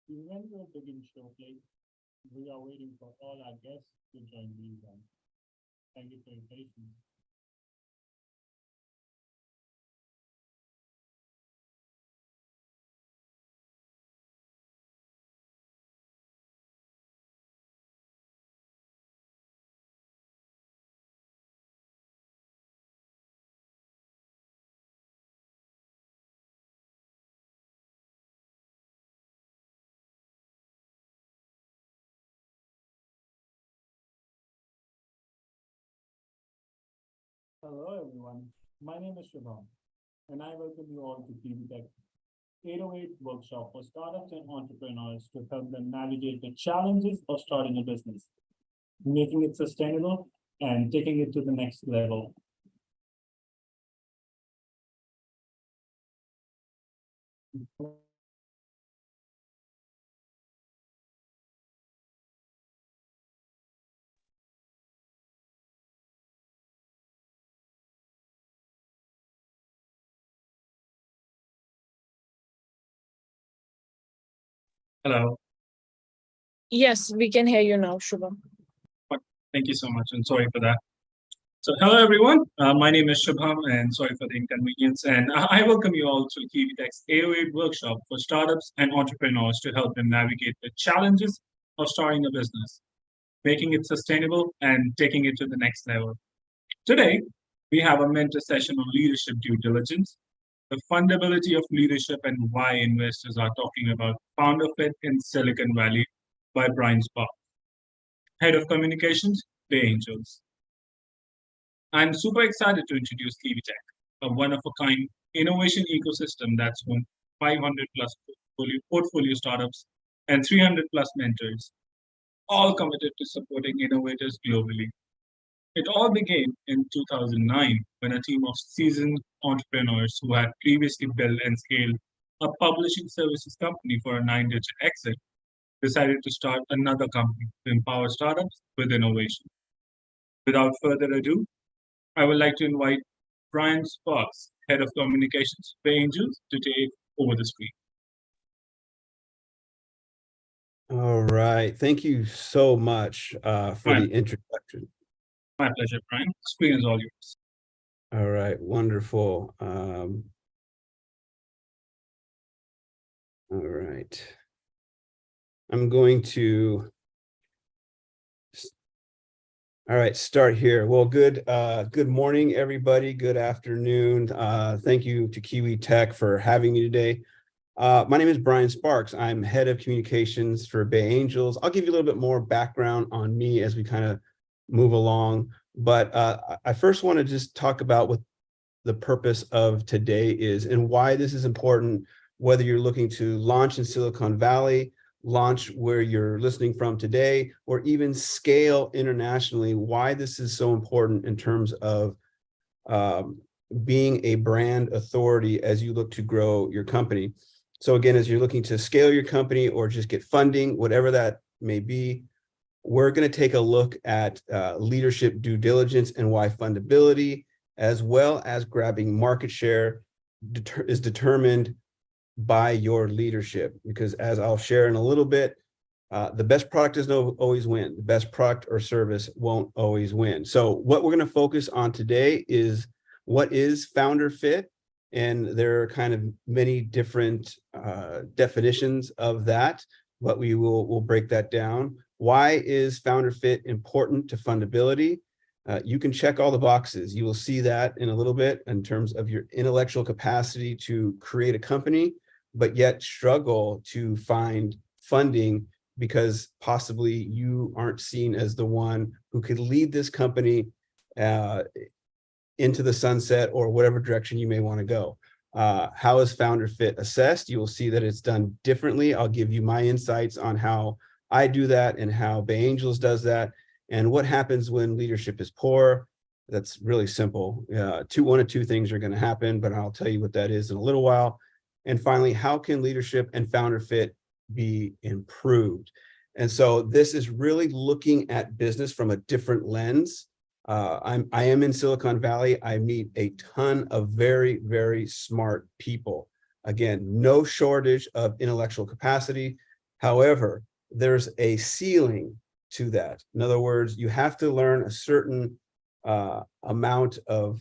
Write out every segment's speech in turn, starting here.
The event will begin shortly. We are waiting for all our guests to join the event. Thank you for your patience. Hello, everyone. My name is Shubham, and I welcome you all to TV Tech 808 workshop for startups and entrepreneurs to help them navigate the challenges of starting a business, making it sustainable, and taking it to the next level. Hello. Yes, we can hear you now, Shubham. Thank you so much, and sorry for that. So, hello everyone. My name is Shubham, and sorry for the inconvenience. And I welcome you all to TV Tech's 808 workshop for startups and entrepreneurs to help them navigate the challenges of starting a business, making it sustainable, and taking it to the next level. Today, we have a mentor session on leadership due diligence, the fundability of leadership, and why investors are talking about founder fit in Silicon Valley by Brian Spark, Head of Communications, Bay Angels. I'm super excited to introduce Kiwi Tech, a one-of-a-kind innovation ecosystem that's won 500 plus portfolio startups and 300 plus mentors, all committed to supporting innovators globally. It all began in 2009 when a team of seasoned entrepreneurs who had previously built and scaled a publishing services company for a 9-digit exit decided to start another company to empower startups with innovation. Without further ado, I would like to invite Brian Sparks, Head of Communications for Angels, to take over the screen. All right. Thank you so much for the introduction. My pleasure, Brian. The screen is all yours. All right. Wonderful. All right. I'm going to start here. Well, good morning, everybody. Good afternoon. Thank you to Kiwi Tech for having me today. My name is Brian Sparks. I'm head of communications for Bay Angels. I'll give you a little bit more background on me as we kind of move along. But I first want to just talk about what the purpose of today is and why this is important, whether you're looking to launch in Silicon Valley, launch where you're listening from today, or even scale internationally, why this is so important in terms of being a brand authority as you look to grow your company. So again, as you're looking to scale your company or just get funding, whatever that may be, we're going to take a look at leadership due diligence and why fundability, as well as grabbing market share, is determined by your leadership. Because as I'll share in a little bit, the best product doesn't always win. The best product or service won't always win. So what we're going to focus on today is what is founder fit. And there are kind of many different definitions of that, but we'll break that down. Why is founder fit important to fundability? You can check all the boxes. You will see that in a little bit in terms of your intellectual capacity to create a company, but yet struggle to find funding because possibly you aren't seen as the one who could lead this company into the sunset or whatever direction you may want to go. How is founder fit assessed? You will see that it's done differently. I'll give you my insights on how I do that and how Bay Angels does that. And what happens when leadership is poor? That's really simple. One of two things are going to happen, but I'll tell you what that is in a little while. And finally, how can leadership and founder fit be improved? And so this is really looking at business from a different lens. I am in Silicon Valley. I meet a ton of very, very smart people. Again, no shortage of intellectual capacity, However, there's a ceiling to that. In other words, you have to learn a certain amount of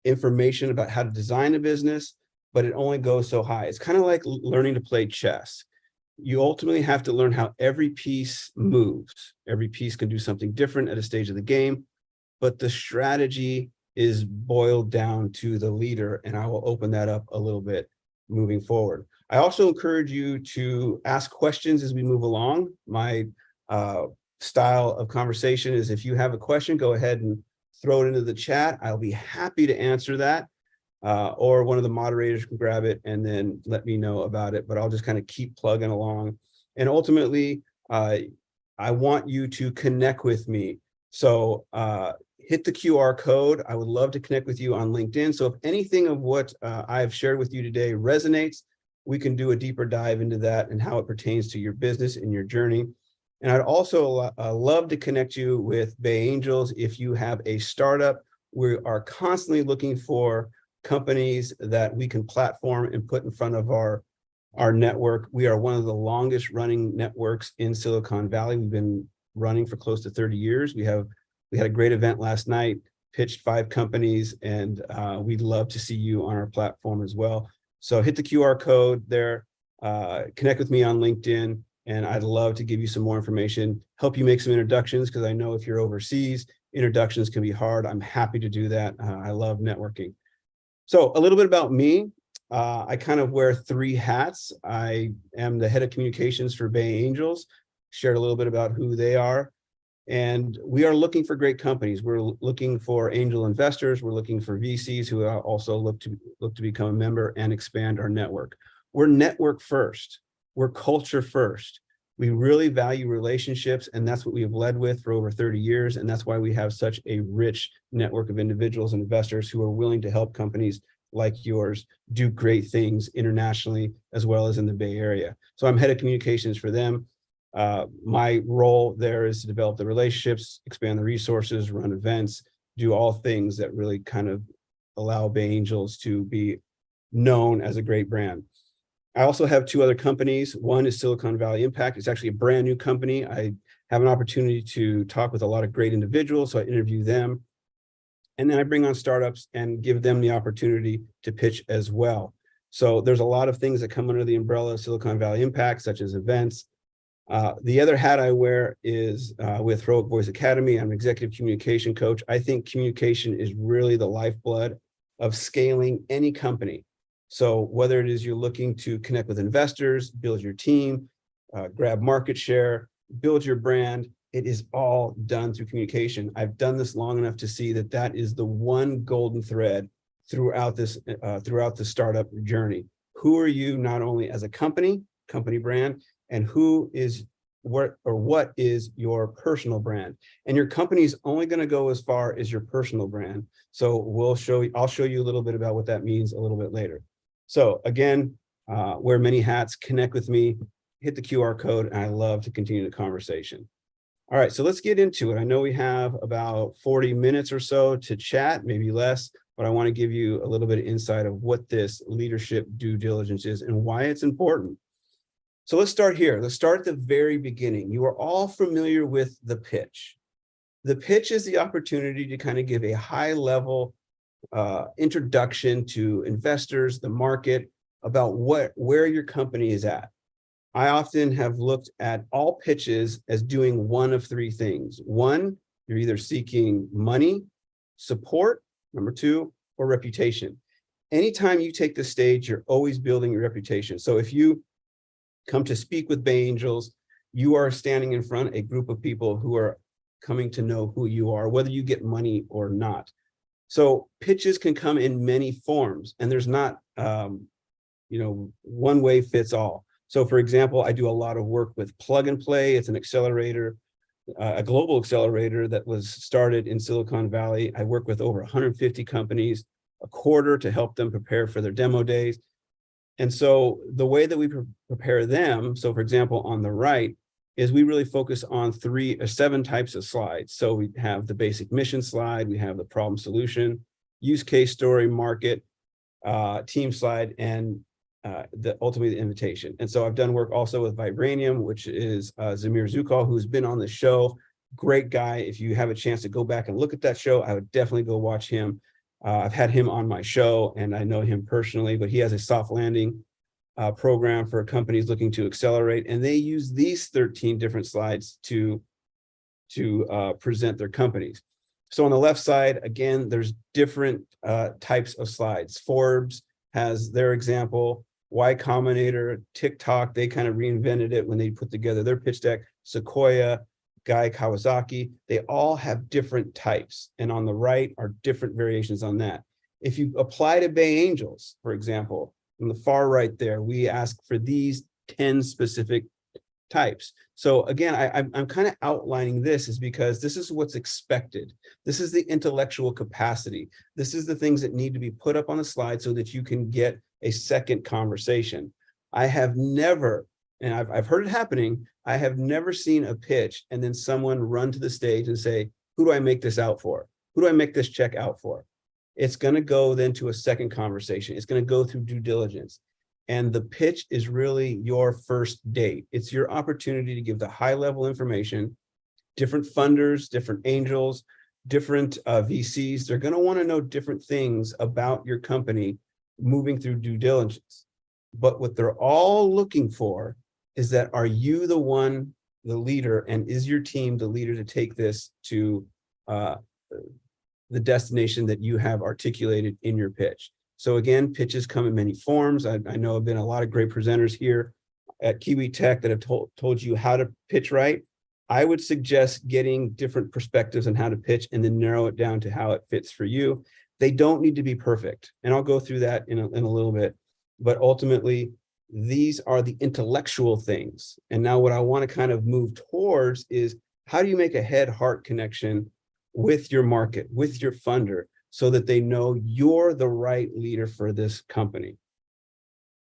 information about how to design a business, but it only goes so high. It's kind of like learning to play chess. You ultimately have to learn how every piece moves. Every piece can do something different at a stage of the game, but the strategy is boiled down to the leader, and I will open that up a little bit moving forward. I also encourage you to ask questions as we move along. My style of conversation is, if you have a question, go ahead and throw it into the chat. I'll be happy to answer that, or one of the moderators can grab it and then let me know about it, but I'll just kind of keep plugging along. And ultimately, I want you to connect with me. So hit the QR code. I would love to connect with you on LinkedIn. So if anything of what I've shared with you today resonates, we can do a deeper dive into that and how it pertains to your business and your journey. And I'd also love to connect you with Bay Angels. If you have a startup, we are constantly looking for companies that we can platform and put in front of our network. We are one of the longest running networks in Silicon Valley. We've been running for close to 30 years. We had a great event last night, pitched 5 companies, and we'd love to see you on our platform as well. So hit the QR code there, connect with me on LinkedIn, and I'd love to give you some more information, help you make some introductions, because I know if you're overseas, introductions can be hard. I'm happy to do that. I love networking. So a little bit about me. I kind of wear 3 hats. I am the head of communications for Bay Angels, shared a little bit about who they are. And we are looking for great companies. We're looking for angel investors. We're looking for VCs who also look to become a member and expand our network. We're network first. We're culture first. We really value relationships, and that's what we have led with for over 30 years. And that's why we have such a rich network of individuals and investors who are willing to help companies like yours do great things internationally, as well as in the Bay Area. So I'm head of communications for them. My role there is to develop the relationships, expand the resources, run events, do all things that really kind of allow Bay Angels to be known as a great brand. I also have 2 other companies. One is Silicon Valley Impact. It's actually a brand new company. I have an opportunity to talk with a lot of great individuals, so I interview them. And then I bring on startups and give them the opportunity to pitch as well. So there's a lot of things that come under the umbrella of Silicon Valley Impact, such as events. The other hat I wear is with Heroic Voice Academy. I'm an executive communication coach. I think communication is really the lifeblood of scaling any company. So whether it is you're looking to connect with investors, build your team, grab market share, build your brand, it is all done through communication. I've done this long enough to see that that is the one golden thread throughout the startup journey. Who are you not only as a company brand, and who is what is your personal brand? And your company is only going to go as far as your personal brand. So I'll show you a little bit about what that means a little bit later. So again, wear many hats, connect with me, hit the QR code, and I love to continue the conversation. All right, so let's get into it. I know we have about 40 minutes or so to chat, maybe less, but I want to give you a little bit of insight of what this leadership due diligence is and why it's important. So let's start here. Let's start at the very beginning. You are all familiar with the pitch. The pitch is the opportunity to kind of give a high level introduction to investors, the market, about where your company is at. I often have looked at all pitches as doing one of 3 things. 1, you're either seeking money, support, number 2, or reputation. Anytime you take the stage, you're always building your reputation. So if you come to speak with Bay Angels, you are standing in front of a group of people who are coming to know who you are, whether you get money or not. So pitches can come in many forms, and there's not, one way fits all. So for example, I do a lot of work with Plug and Play. It's an accelerator, a global accelerator that was started in Silicon Valley. I work with over 150 companies a quarter to help them prepare for their demo days. And so the way that we prepare them, so for example, on the right, is we really focus on 7 types of slides. So we have the basic mission slide, we have the problem solution, use case story, market, team slide, and ultimately the invitation. And so I've done work also with Vibranium, which is Zamir Zukal, who's been on the show. Great guy. If you have a chance to go back and look at that show, I would definitely go watch him. I've had him on my show and I know him personally, but he has a soft landing program for companies looking to accelerate. And they use these 13 different slides to present their companies. So on the left side, again, there's different types of slides. Forbes has their example. Y Combinator, TikTok, they kind of reinvented it when they put together their pitch deck. Sequoia, Guy Kawasaki, they all have different types. And on the right are different variations on that. If you apply to Bay Angels, for example, on the far right there, we ask for these 10 specific types. So again, I'm kind of outlining this is because this is what's expected. This is the intellectual capacity. This is the things that need to be put up on the slide so that you can get a second conversation. I have never, and I've heard it happening, I have never seen a pitch and then someone run to the stage and say, who do I make this out for? Who do I make this check out for? It's going to go then to a second conversation. It's going to go through due diligence. And the pitch is really your first date. It's your opportunity to give the high level information, different funders, different angels, different VCs. They're going to want to know different things about your company moving through due diligence. But what they're all looking for is that, are you the one, the leader, and is your team the leader to take this to the destination that you have articulated in your pitch? So again, pitches come in many forms. I know have been a lot of great presenters here at Kiwi Tech that have told you how to pitch right. I would suggest getting different perspectives on how to pitch and then narrow it down to how it fits for you. They don't need to be perfect. And I'll go through that in a little bit. But ultimately, these are the intellectual things. And now what I want to kind of move towards is, how do you make a head-heart connection with your market, with your funder, so that they know you're the right leader for this company?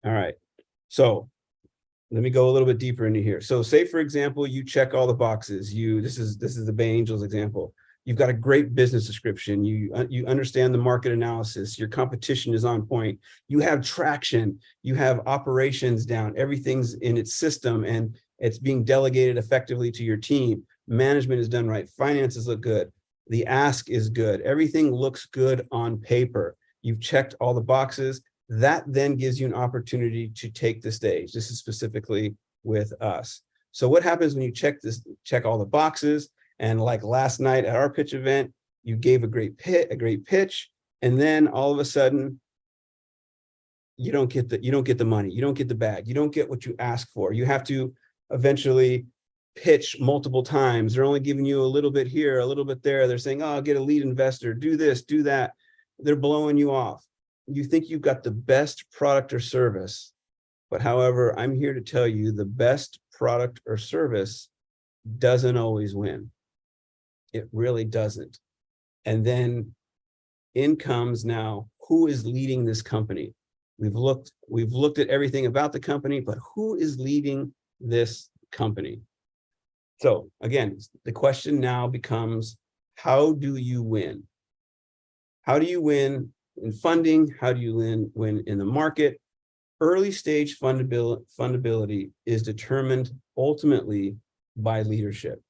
All right. So let me go a little bit deeper into here. So say, for example, you check all the boxes. This is the Bay Angels example. You've got a great business description. You understand the market analysis. Your competition is on point. You have traction. You have operations down. Everything's in its system and it's being delegated effectively to your team. Management is done right. Finances look good. The ask is good. Everything looks good on paper. You've checked all the boxes. That then gives you an opportunity to take the stage. This is specifically with us. So what happens when you check all the boxes? And like last night at our pitch event, you gave a great pitch, and then all of a sudden, you don't get the money, you don't get the bag, you don't get what you ask for. You have to eventually pitch multiple times. They're only giving you a little bit here, a little bit there. They're saying, oh, get a lead investor, do this, do that. They're blowing you off. You think you've got the best product or service, but however, I'm here to tell you the best product or service doesn't always win. It really doesn't. And then in comes now, who is leading this company? We've looked at everything about the company, but who is leading this company? So again, the question now becomes, how do you win? How do you win in funding? How do you win in the market? Early stage fundability is determined ultimately by leadership.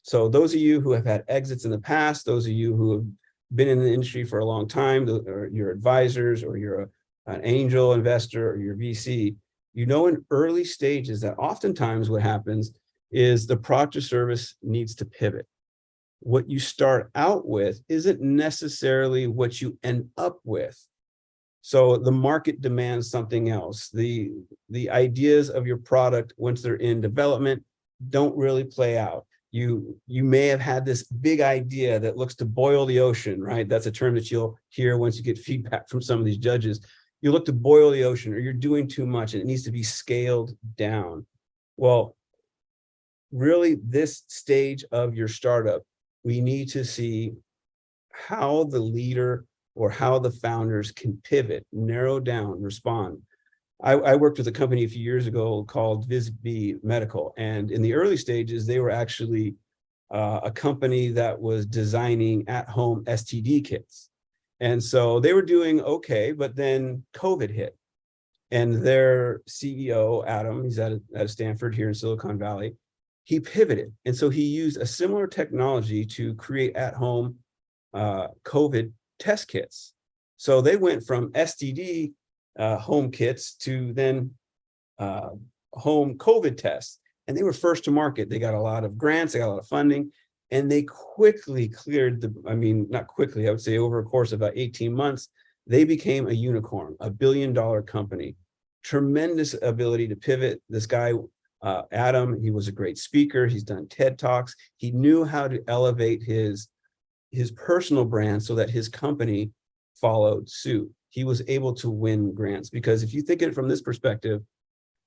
So those of you who have had exits in the past, those of you who have been in the industry for a long time, or your advisors, or you're an angel investor, or your VC, you know in early stages that oftentimes what happens is the product or service needs to pivot. What you start out with isn't necessarily what you end up with. So the market demands something else. The ideas of your product, once they're in development, don't really play out. You may have had this big idea that looks to boil the ocean, right? That's a term that you'll hear once you get feedback from some of these judges. You look to boil the ocean, or you're doing too much and it needs to be scaled down. Well, really, this stage of your startup, we need to see how the leader or how the founders can pivot, narrow down, respond. I worked with a company a few years ago called VisB Medical, and in the early stages, they were actually a company that was designing at-home STD kits. And so they were doing okay, but then COVID hit. And their CEO, Adam, he's at Stanford here in Silicon Valley, he pivoted. And so he used a similar technology to create at-home COVID test kits. So they went from STD home kits to then home COVID tests. And they were first to market. They got a lot of grants, they got a lot of funding, and they quickly cleared not quickly, I would say over a course of about 18 months, they became a unicorn, $1 billion company. Tremendous ability to pivot. This guy, Adam, he was a great speaker. He's done TED Talks. He knew how to elevate his personal brand so that his company followed suit. He was able to win grants because if you think of it from this perspective,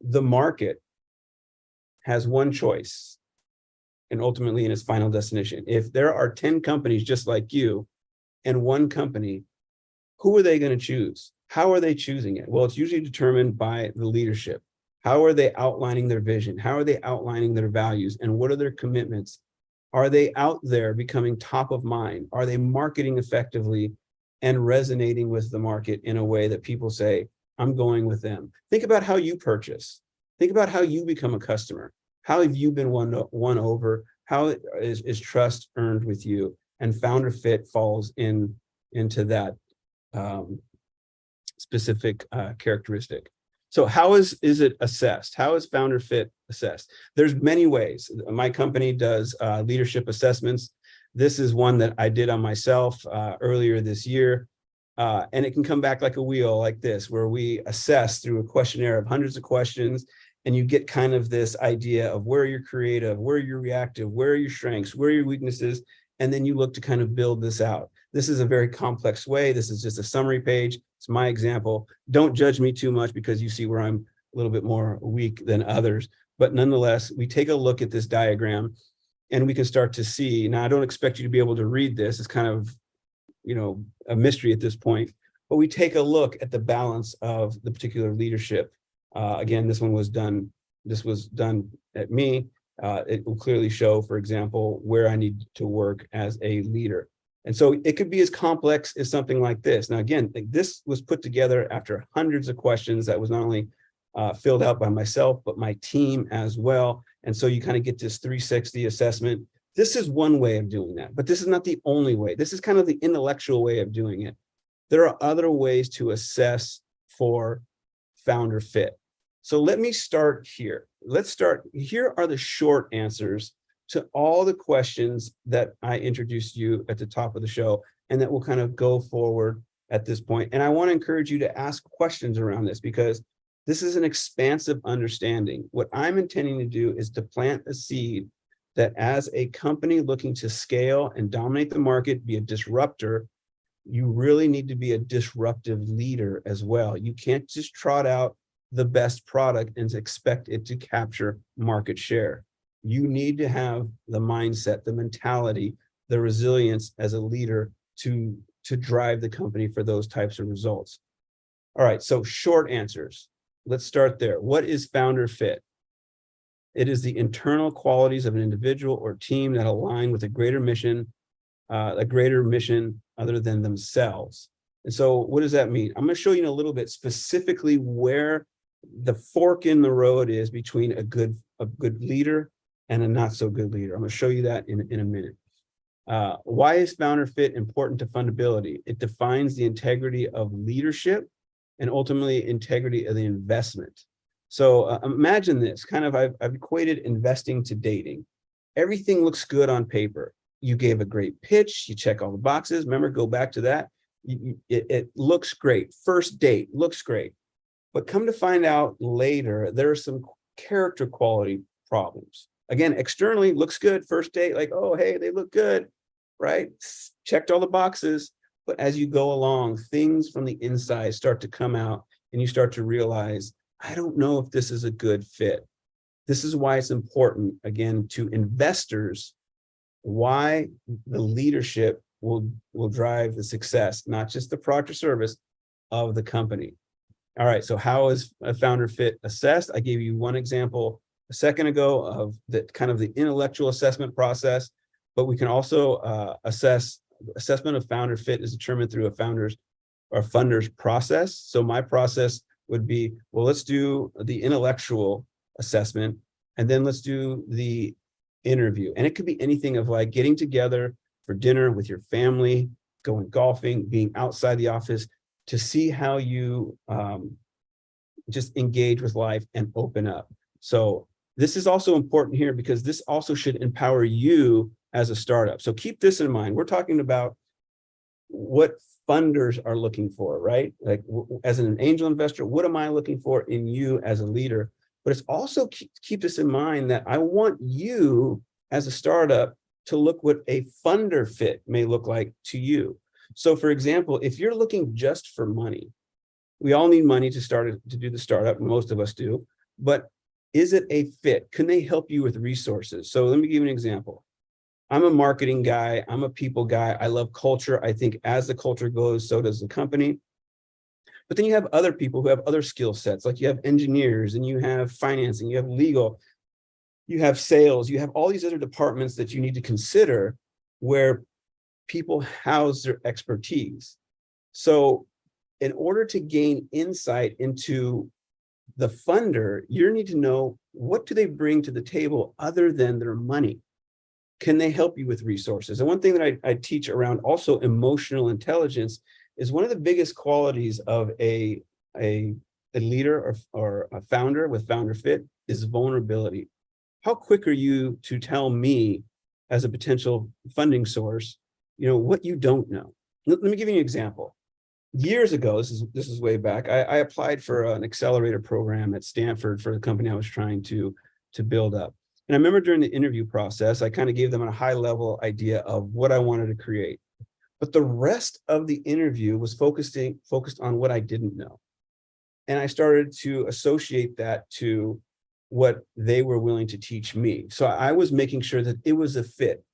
the market has one choice and ultimately in its final destination. If there are 10 companies just like you and one company, who are they going to choose? How are they choosing it? Well, it's usually determined by the leadership. How are they outlining their vision? How are they outlining their values? And what are their commitments? Are they out there becoming top of mind? Are they marketing effectively and resonating with the market in a way that people say, I'm going with them? Think about how you purchase. Think about how you become a customer. How have you been won over? How is trust earned with you? And founder fit falls into that specific characteristic. So how is it assessed? How is founder fit assessed? There's many ways. My company does leadership assessments. This is one that I did on myself earlier this year. And it can come back like a wheel like this, where we assess through a questionnaire of hundreds of questions, and you get kind of this idea of where you're creative, where you're reactive, where are your strengths, where are your weaknesses, and then you look to kind of build this out. This is a very complex way. This is just a summary page. It's my example. Don't judge me too much because you see where I'm a little bit more weak than others. But nonetheless, we take a look at this diagram and we can start to see. Now, I don't expect you to be able to read this. It's kind of, a mystery at this point. But we take a look at the balance of the particular leadership. Again, this was done at me. It will clearly show, for example, where I need to work as a leader. And so it could be as complex as something like this. Now, again, this was put together after hundreds of questions that was not only filled out by myself, but my team as well. And so you kind of get this 360 assessment. This is one way of doing that, but this is not the only way. This is kind of the intellectual way of doing it. There are other ways to assess for founder fit. So let me start here. Here are the short answers to all the questions that I introduced you at the top of the show, and that will kind of go forward at this point. And I want to encourage you to ask questions around this because this is an expansive understanding. What I'm intending to do is to plant a seed that as a company looking to scale and dominate the market, be a disruptor, you really need to be a disruptive leader as well. You can't just trot out the best product and expect it to capture market share. You need to have the mindset, the mentality, the resilience as a leader to drive the company for those types of results. All right, so short answers. Let's start there. What is founder fit? It is the internal qualities of an individual or team that align with a greater mission other than themselves. And so what does that mean? I'm going to show you in a little bit specifically where the fork in the road is between a good leader and a not so good leader. I'm going to show you that in a minute. Why is founder fit important to fundability? It defines the integrity of leadership and ultimately integrity of the investment. So imagine this, I've equated investing to dating. Everything looks good on paper. You gave a great pitch, you check all the boxes. Remember, go back to that. It looks great. First date looks great. But come to find out later, there are some character quality problems. Again, externally looks good. First date, like, oh, hey, they look good, right? Checked all the boxes. But as you go along, things from the inside start to come out and you start to realize, I don't know if this is a good fit. This is why it's important, again, to investors, why the leadership will drive the success, not just the product or service of the company. All right, so how is a founder fit assessed? I gave you one example a second ago of the kind of the intellectual assessment process, but we can also assessment of founder fit is determined through a funder's process. So my process would be, well, let's do the intellectual assessment, and then let's do the interview. And it could be anything of like getting together for dinner with your family, going golfing, being outside the office to see how you just engage with life and open up. So this is also important here because this also should empower you as a startup. So keep this in mind. We're talking about what funders are looking for, right? Like as an angel investor, what am I looking for in you as a leader? But it's also keep this in mind that I want you as a startup to look what a funder fit may look like to you. So for example, if you're looking just for money, we all need money to do the startup, most of us do, but is it a fit? Can they help you with resources? So let me give you an example. I'm a marketing guy. I'm a people guy. I love culture. I think as the culture goes, so does the company. But then you have other people who have other skill sets, like you have engineers and you have financing, you have legal, you have sales, you have all these other departments that you need to consider where people house their expertise. So in order to gain insight into the funder, you need to know what do they bring to the table other than their money. Can they help you with resources? And one thing that I teach around also emotional intelligence is one of the biggest qualities of a leader or a founder with founder fit is vulnerability. How quick are you to tell me as a potential funding source, what you don't know? Let me give you an example. Years ago, this is way back, I applied for an accelerator program at Stanford for the company I was trying to build up. And I remember during the interview process, I kind of gave them a high level idea of what I wanted to create. But the rest of the interview was focused on what I didn't know. And I started to associate that to what they were willing to teach me. So I was making sure that it was a fit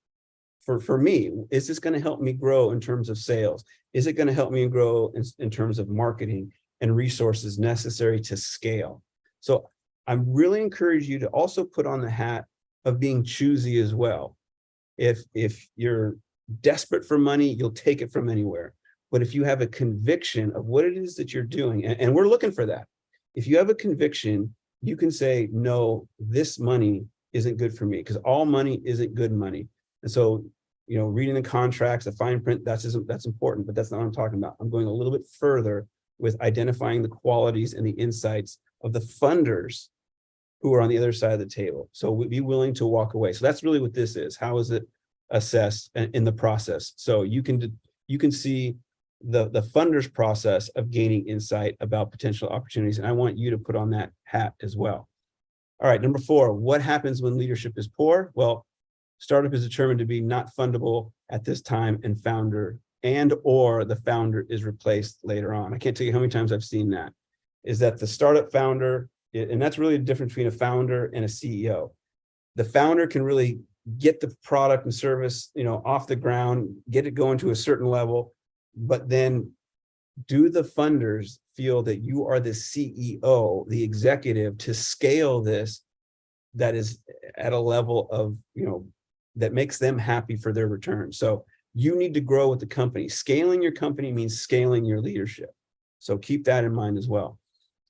for me. Is this going to help me grow in terms of sales? Is it going to help me grow in terms of marketing and resources necessary to scale? So I really encourage you to also put on the hat of being choosy as well. If you're desperate for money, you'll take it from anywhere. But if you have a conviction of what it is that you're doing, and we're looking for that, if you have a conviction, you can say, no, this money isn't good for me, because all money isn't good money. And so, reading the contracts, the fine print, that's important, but that's not what I'm talking about. I'm going a little bit further with identifying the qualities and the insights of the funders who are on the other side of the table. So be willing to walk away. So that's really what this is. How is it assessed in the process? So you can see the funders process of gaining insight about potential opportunities. And I want you to put on that hat as well. All right, number 4, what happens when leadership is poor? Well, startup is determined to be not fundable at this time or the founder is replaced later on. I can't tell you how many times I've seen that, is that the startup founder, and that's really the difference between a founder and a CEO. The founder can really get the product and service, off the ground, get it going to a certain level, but then do the funders feel that you are the CEO, the executive, to scale this that is at a level of, that makes them happy for their return? So you need to grow with the company. Scaling your company means scaling your leadership. So keep that in mind as well.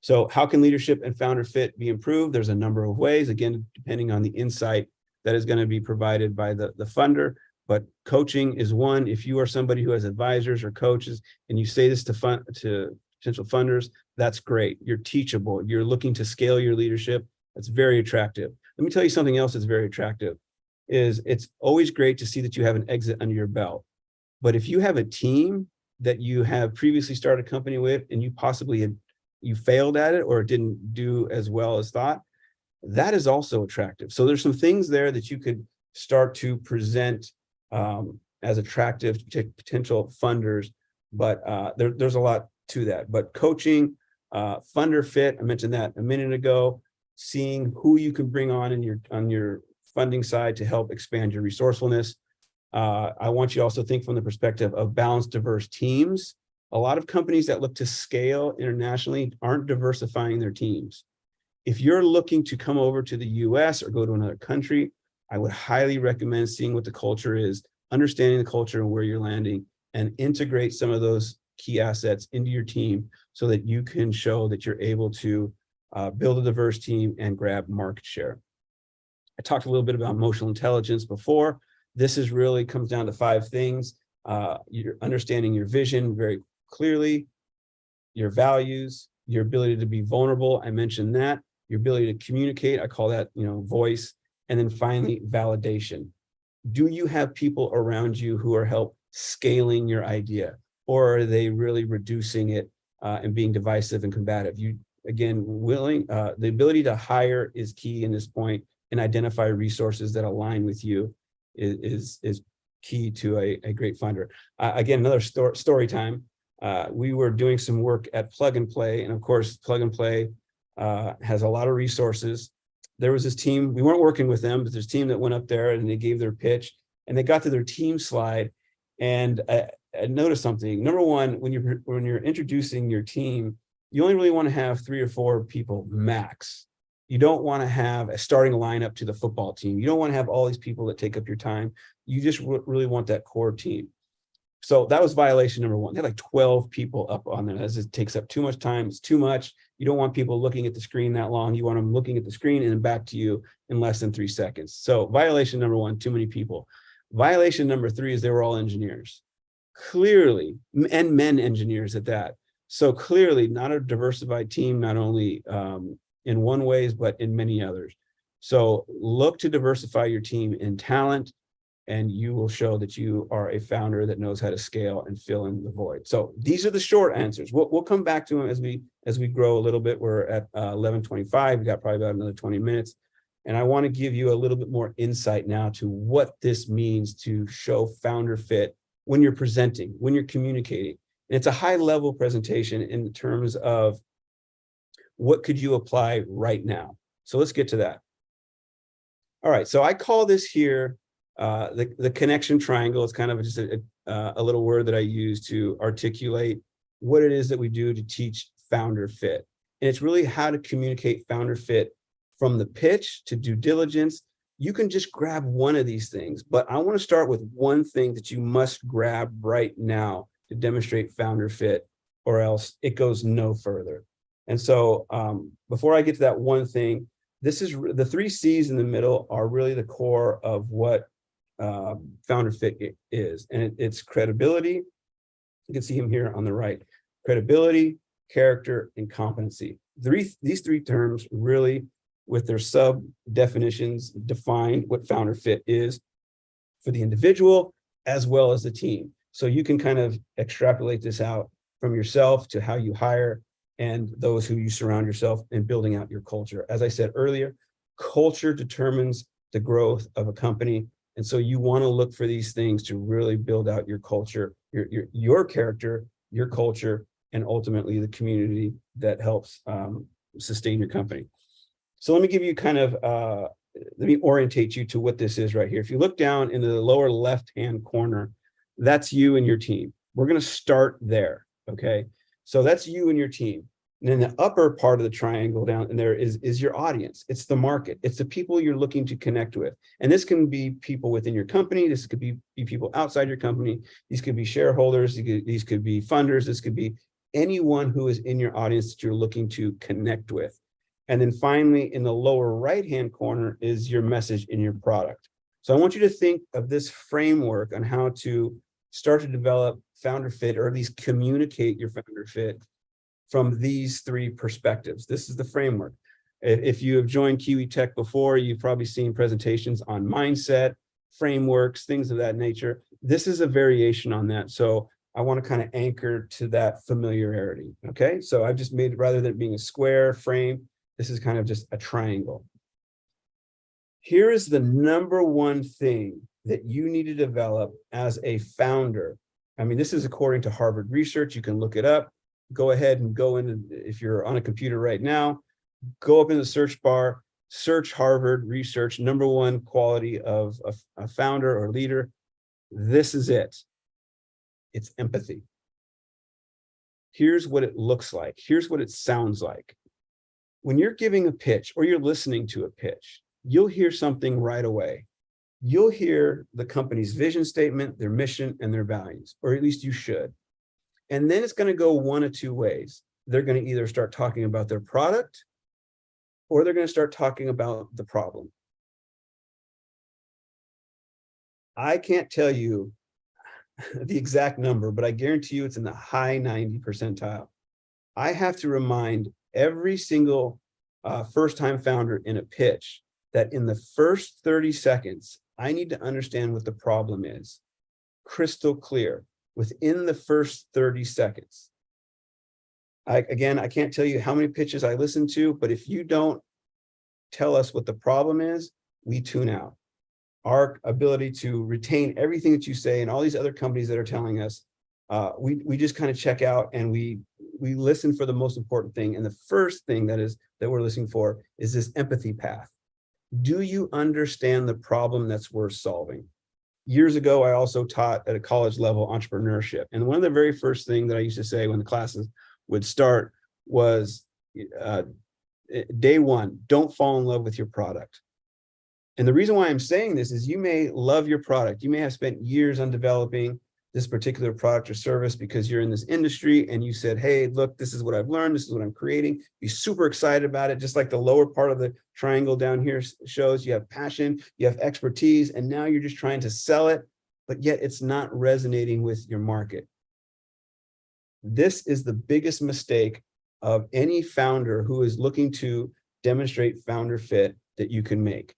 So how can leadership and founder fit be improved? There's a number of ways, again, depending on the insight that is going to be provided by the funder. But coaching is one. If you are somebody who has advisors or coaches and you say this to potential funders, that's great. You're teachable. You're looking to scale your leadership. That's very attractive. Let me tell you something else that's very attractive. It's always great to see that you have an exit under your belt. But if you have a team that you have previously started a company with and you possibly you failed at it or it didn't do as well as thought, that is also attractive. So there's some things there that you could start to present as attractive to potential funders, but there's a lot to that. But coaching, funder fit, I mentioned that a minute ago, seeing who you can bring on your funding side to help expand your resourcefulness. I want you to also think from the perspective of balanced, diverse teams. A lot of companies that look to scale internationally aren't diversifying their teams. If you're looking to come over to the US or go to another country, I would highly recommend seeing what the culture is, understanding the culture and where you're landing, and integrate some of those key assets into your team so that you can show that you're able to build a diverse team and grab market share. I talked a little bit about emotional intelligence before. This is really comes down to 5 things. You're understanding your vision very clearly, your values, your ability to be vulnerable. I mentioned that. Your ability to communicate. I call that, voice. And then finally, validation. Do you have people around you who are help scaling your idea, or are they really reducing it and being divisive and combative? You, again, the ability to hire is key in this point, and identify resources that align with you is key to a great funder. Again, another story time. We were doing some work at Plug and Play, and of course, Plug and Play has a lot of resources. There was this team, we weren't working with them, but there's a team that went up there and they gave their pitch, and they got to their team slide. And I noticed something. Number one, when you're introducing your team, you only really want to have 3 or 4 people max. You don't want to have a starting lineup to the football team. You don't want to have all these people that take up your time. You just really want that core team. So that was violation number 1. They had like 12 people up on there. As it takes up too much time. It's too much. You don't want people looking at the screen that long. You want them looking at the screen and then back to you in less than 3 seconds. So violation number 1, too many people. Violation number 3 is they were all engineers. Clearly, and men engineers at that. So clearly not a diversified team, not only in one ways, but in many others. So look to diversify your team in talent, and you will show that you are a founder that knows how to scale and fill in the void. So these are the short answers. We'll come back to them as we grow a little bit. We're at 11:25. We got probably about another 20 minutes. And I want to give you a little bit more insight now to what this means to show founder fit when you're presenting, when you're communicating. And it's a high level presentation in terms of what could you apply right now. So let's get to that. All right, so I call this here the connection triangle. It's kind of just a little word that I use to articulate what it is that we do to teach founder fit. And it's really how to communicate founder fit from the pitch to due diligence. You can just grab one of these things, but I want to start with one thing that you must grab right now to demonstrate founder fit, or else it goes no further. And so before I get to that one thing, this is the 3 C's in the middle are really the core of what founder fit is. And it's credibility. You can see him here on the right. Credibility, character, and competency. These 3 terms really, with their sub definitions, define what founder fit is for the individual as well as the team. So you can kind of extrapolate this out from yourself to how you hire and those who you surround yourself in building out your culture. As I said earlier, culture determines the growth of a company. And so you want to look for these things to really build out your culture, your character, your culture, and ultimately the community that helps sustain your company. So let me give you kind of, let me orientate you to what this is right here. If you look down in the lower left-hand corner, that's you and your team. We're going to start there, okay? So that's you and your team. And then the upper part of the triangle down in there is your audience. It's the market. It's the people you're looking to connect with. And this can be people within your company. This could be people outside your company. These could be shareholders. These could be funders. This could be anyone who is in your audience that you're looking to connect with. And then finally, in the lower right-hand corner is your message in your product. So I want you to think of this framework on how to start to develop founder fit, or at least communicate your founder fit from these 3 perspectives. This is the framework. If you have joined Kiwi Tech before, you've probably seen presentations on mindset, frameworks, things of that nature. This is a variation on that. So I want to kind of anchor to that familiarity. Okay, so I've just made it, rather than it being a square frame, this is kind of just a triangle. Here is the number 1 thing that you need to develop as a founder. I mean, this is according to Harvard research. You can look it up. Go ahead and go in, if you're on a computer right now, go up in the search bar, search Harvard research, number 1 quality of a founder or leader. This is it. It's empathy. Here's what it looks like. Here's what it sounds like. When you're giving a pitch or you're listening to a pitch, you'll hear something right away. You'll hear the company's vision statement, their mission, and their values, or at least you should. And then it's going to go one of two ways. They're going to either start talking about their product, or they're going to start talking about the problem. I can't tell you the exact number, but I guarantee you it's in the high 90 percentile. I have to remind every single first-time founder in a pitch that in the first 30 seconds, I need to understand what the problem is. Crystal clear within the first 30 seconds. Again, I can't tell you how many pitches I listen to, but if you don't tell us what the problem is, we tune out. Our ability to retain everything that you say and all these other companies that are telling us, we just kind of check out and we listen for the most important thing. And the first thing that we're listening for is this empathy path. Do you understand the problem that's worth solving? Years ago, I also taught at a college level entrepreneurship. And one of the very first things that I used to say when the classes would start was, day one, don't fall in love with your product. And the reason why I'm saying this is you may love your product. You may have spent years on developing this particular product or service because you're in this industry and you said, hey, look, this is what I've learned. This is what I'm creating. Be super excited about it. Just like the lower part of the triangle down here shows, you have passion, you have expertise, and now you're just trying to sell it, but yet it's not resonating with your market. This is the biggest mistake of any founder who is looking to demonstrate founder fit that you can make.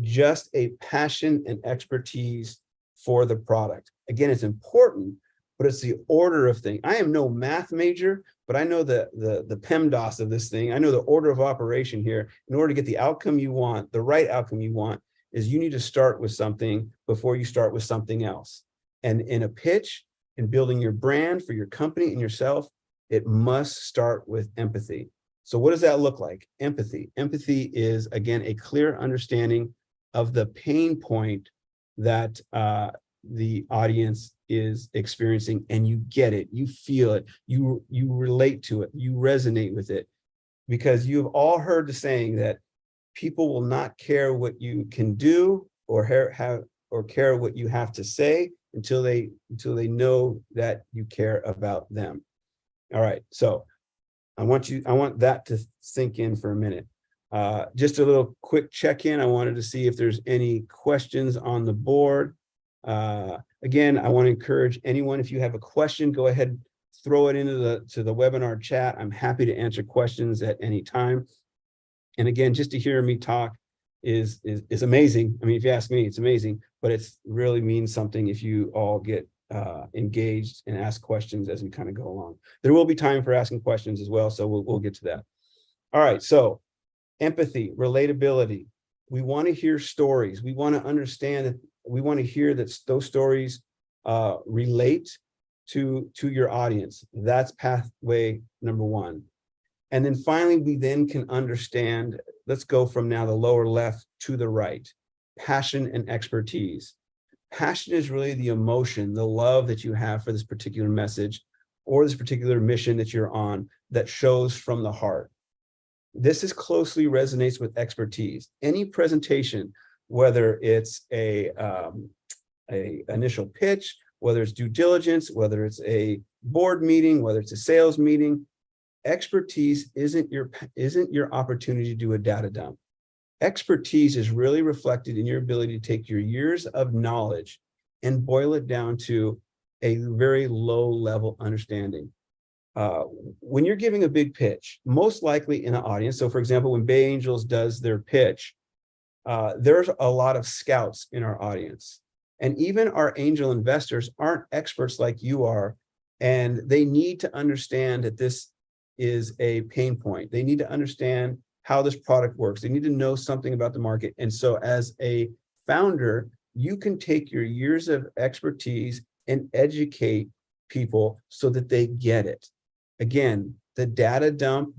Just a passion and expertise for the product. Again, it's important, but it's the order of things. I am no math major, but I know the PEMDAS of this thing. I know the order of operation here. In order to get the outcome you want, the right outcome you want, is you need to start with something before you start with something else. And in a pitch, in building your brand for your company and yourself, it must start with empathy. So what does that look like? Empathy. Empathy is, again, a clear understanding of the pain point that the audience is experiencing, and you get it, you feel it, you relate to it, you resonate with it, because you've all heard the saying that people will not care what you can do or care what you have to say until they know that you care about them. All right, so I want that to sink in for a minute. Just a little quick check-in. I wanted to see if there's any questions on the board. Again, I want to encourage anyone, if you have a question, go ahead, throw it into the webinar chat. I'm happy to answer questions at any time. And again, just to hear me talk is amazing. I mean, if you ask me, it's amazing, but it's really means something if you all get engaged and ask questions as we kind of go along. There will be time for asking questions as well, so we'll get to that. All right, so empathy, relatability. We want to hear stories. We want to understand that. We want to hear that those stories relate to your audience. That's pathway number one. And then finally, we then can understand, let's go from now the lower left to the right, passion and expertise. Passion is really the emotion, the love that you have for this particular message or this particular mission that you're on that shows from the heart. This is closely resonates with expertise. Any presentation, whether it's a initial pitch, whether it's due diligence, whether it's a board meeting, whether it's a sales meeting, expertise isn't your opportunity to do a data dump. Expertise is really reflected in your ability to take your years of knowledge and boil it down to a very low level understanding. When you're giving a big pitch, most likely in an audience, so for example, when Bay Angels does their pitch, there's a lot of scouts in our audience. And even our angel investors aren't experts like you are, and they need to understand that this is a pain point. They need to understand how this product works. They need to know something about the market. And so as a founder, you can take your years of expertise and educate people so that they get it. Again, the data dump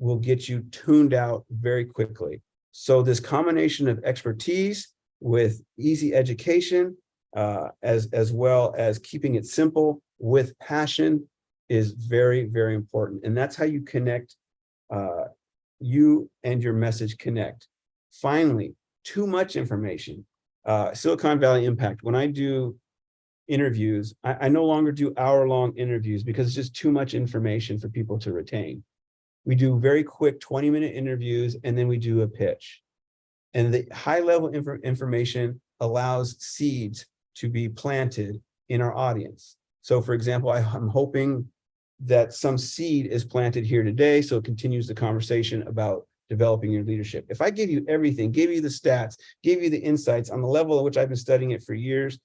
will get you tuned out very quickly. So this combination of expertise with easy education, as well as keeping it simple with passion, is very, very important. And that's how you connect, you and your message connect. Finally, too much information. Silicon Valley Impact, when I do interviews. I no longer do hour-long interviews because it's just too much information for people to retain. We do very quick 20-minute interviews, and then we do a pitch. And the high-level information allows seeds to be planted in our audience. So for example, I'm hoping that some seed is planted here today, so it continues the conversation about developing your leadership. If I give you everything, give you the stats, give you the insights on the level at which I've been studying it for years,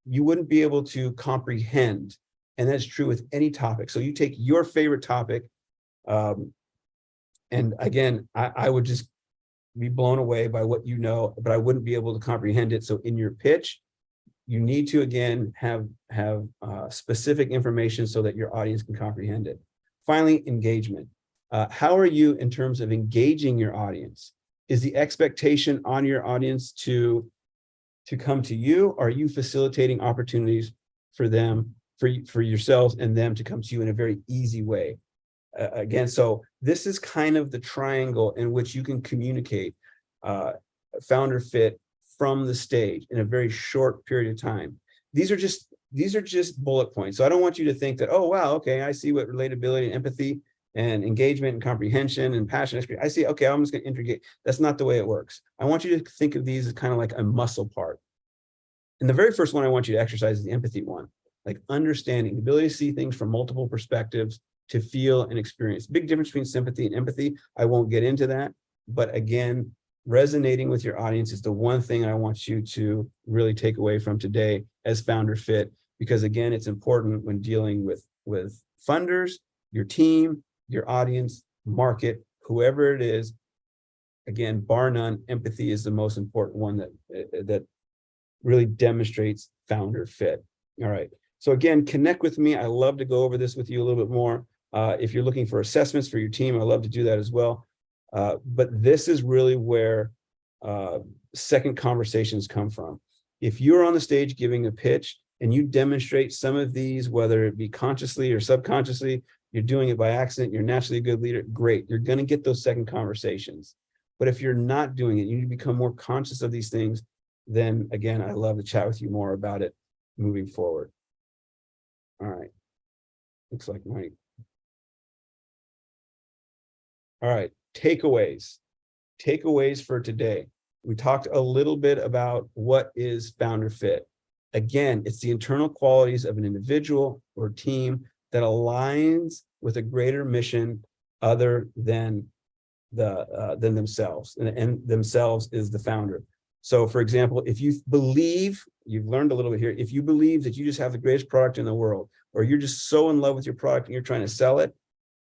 you wouldn't be able to comprehend. And that's true with any topic. So you take your favorite topic, and again, I would just be blown away by what you know, but I wouldn't be able to comprehend it. So in your pitch, you need to, again, have specific information so that your audience can comprehend it. Finally, engagement. How are you in terms of engaging your audience? Is the expectation on your audience to come to you? Or are you facilitating opportunities for them, for yourselves and them to come to you in a very easy way? Again, so this is kind of the triangle in which you can communicate founder fit from the stage in a very short period of time. These are just bullet points. So I don't want you to think that, oh, wow, okay, I see what relatability and empathy and engagement and comprehension and passion. I see, okay, I'm just going to integrate. That's not the way it works. I want you to think of these as kind of like a muscle part. And the very first one I want you to exercise is the empathy one, like understanding, the ability to see things from multiple perspectives, to feel and experience. Big difference between sympathy and empathy. I won't get into that, but again, resonating with your audience is the one thing I want you to really take away from today as founder fit, because again, it's important when dealing with funders, your team, your audience, market, whoever it is. Again, bar none, empathy is the most important one that really demonstrates founder fit. All right. So again, connect with me. I love to go over this with you a little bit more. If you're looking for assessments for your team, I love to do that as well. But this is really where second conversations come from. If you're on the stage giving a pitch and you demonstrate some of these, whether it be consciously or subconsciously, you're doing it by accident, you're naturally a good leader, great. You're going to get those second conversations. But if you're not doing it, you need to become more conscious of these things, then again, I love to chat with you more about it moving forward. All right. Looks like Mike. All right, takeaways. Takeaways for today. We talked a little bit about what is founder fit. Again, it's the internal qualities of an individual or team that aligns with a greater mission other than themselves, and themselves is the founder. So for example, if you believe, you've learned a little bit here, if you believe that you just have the greatest product in the world, or you're just so in love with your product and you're trying to sell it,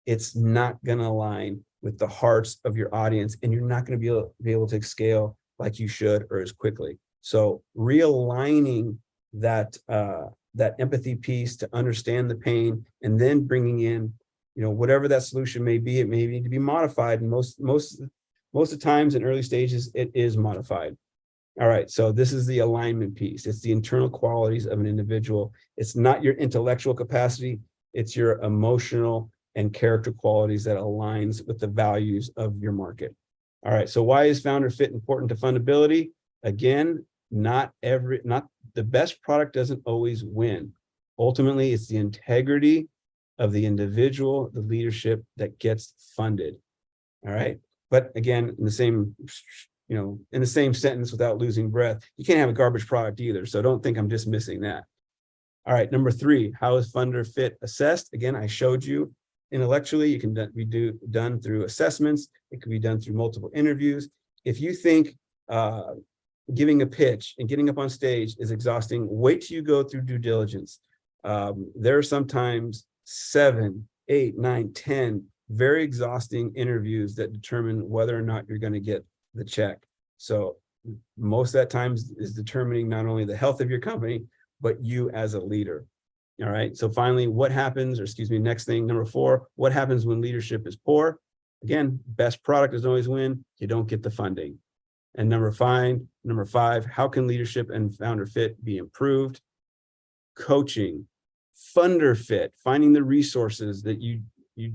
it's not going to align with the hearts of your audience, and you're not going to be able to scale like you should or as quickly. So realigning that empathy piece to understand the pain, and then bringing in, whatever that solution may be, it may need to be modified. And most of the times in early stages, it is modified. All right, so this is the alignment piece. It's the internal qualities of an individual. It's not your intellectual capacity. It's your emotional and character qualities that aligns with the values of your market. All right, so why is founder fit important to fundability? Again, not the best product doesn't always win. Ultimately, it's the integrity of the individual, the leadership that gets funded. All right, but again, in the same sentence, without losing breath, you can't have a garbage product either. So don't think I'm dismissing that. All right, number 3, how is funder fit assessed? Again, I showed you intellectually, it can be done through assessments. It can be done through multiple interviews. If you think giving a pitch and getting up on stage is exhausting, wait till you go through due diligence. There are sometimes 7, 8, 9, 10 very exhausting interviews that determine whether or not you're going to get the check. So most of that time is determining not only the health of your company, but you as a leader. All right. So finally, next thing, number 4, what happens when leadership is poor? Again, best product doesn't always win. You don't get the funding. And number 5, how can leadership and founder fit be improved? Coaching, funder fit, finding the resources that you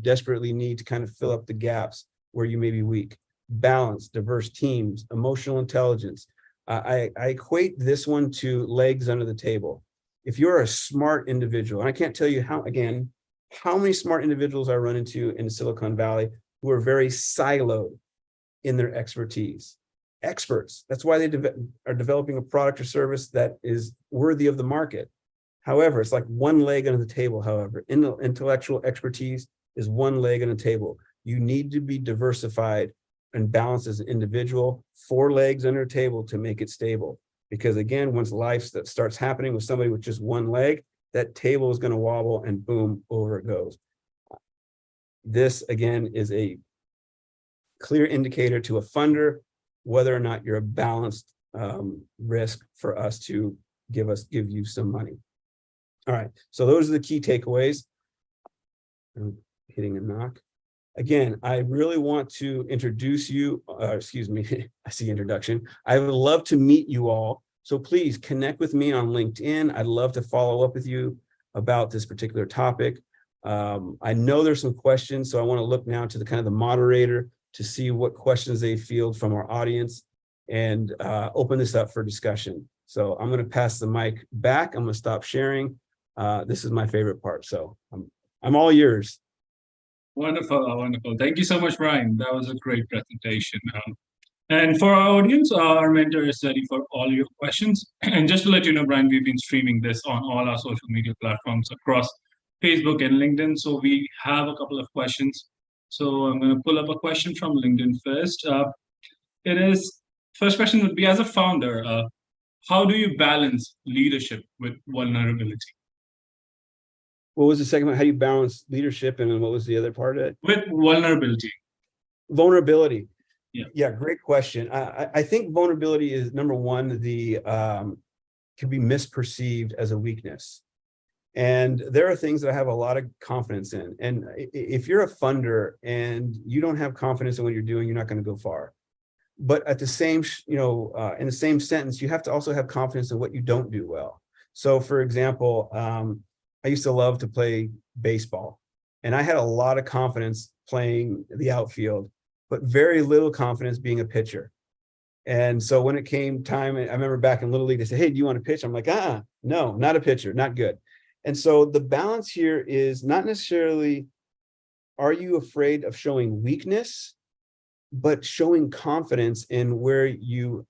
desperately need to kind of fill up the gaps where you may be weak. Balance, diverse teams, emotional intelligence. I equate this one to legs under the table. if you're a smart individual, and I can't tell you how many smart individuals I run into in Silicon Valley who are very siloed in their expertise. Experts, that's why they are developing a product or service that is worthy of the market. However, it's like one leg on the table. However, intellectual expertise is one leg on the table. You need to be diversified and balanced as an individual, 4 legs under a table to make it stable. Because again, once life that starts happening with somebody with just one leg, that table is going to wobble and boom, over it goes. This again is a clear indicator to a funder whether or not you're a balanced risk for us to give you some money. All right, so those are the key takeaways. I'm hitting a knock. Again, I really want to introduce you, excuse me, I see introduction. I would love to meet you all. So please connect with me on LinkedIn. I'd love to follow up with you about this particular topic. I know there's some questions, so I want to look now to the kind of the moderator to see what questions they field from our audience and open this up for discussion. So I'm going to pass the mic back. I'm going to stop sharing. This is my favorite part, so I'm all yours. Wonderful, wonderful. Thank you so much, Brian. That was a great presentation. And for our audience, our mentor is ready for all your questions. And just to let you know, Brian, we've been streaming this on all our social media platforms across Facebook and LinkedIn. So we have a couple of questions. So I'm going to pull up a question from LinkedIn first. First question would be, as a founder, how do you balance leadership with vulnerability? What was the second one? How do you balance leadership, and what was the other part of it? With vulnerability. Vulnerability. Yeah, great question. I think vulnerability is number one, can be misperceived as a weakness. And there are things that I have a lot of confidence in. And if you're a funder and you don't have confidence in what you're doing, you're not going to go far. But at the same, in the same sentence, you have to also have confidence in what you don't do well. So for example, I used to love to play baseball, and I had a lot of confidence playing the outfield, but very little confidence being a pitcher. And so when it came time, I remember back in Little League, they said, hey, do you want to pitch? I'm like, no, not a pitcher, not good. And so the balance here is not necessarily, are you afraid of showing weakness, but showing confidence in where your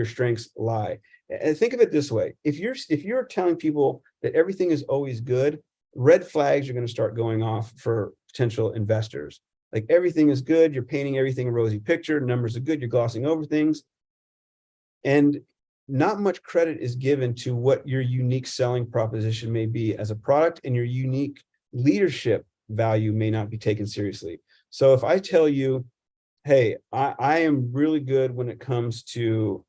strengths lie. And think of it this way: if you're telling people that everything is always good, red flags are going to start going off for potential investors. Like everything is good, you're painting everything a rosy picture, numbers are good, you're glossing over things. And not much credit is given to what your unique selling proposition may be as a product, and your unique leadership value may not be taken seriously. So if I tell you, hey, I am really good when it comes to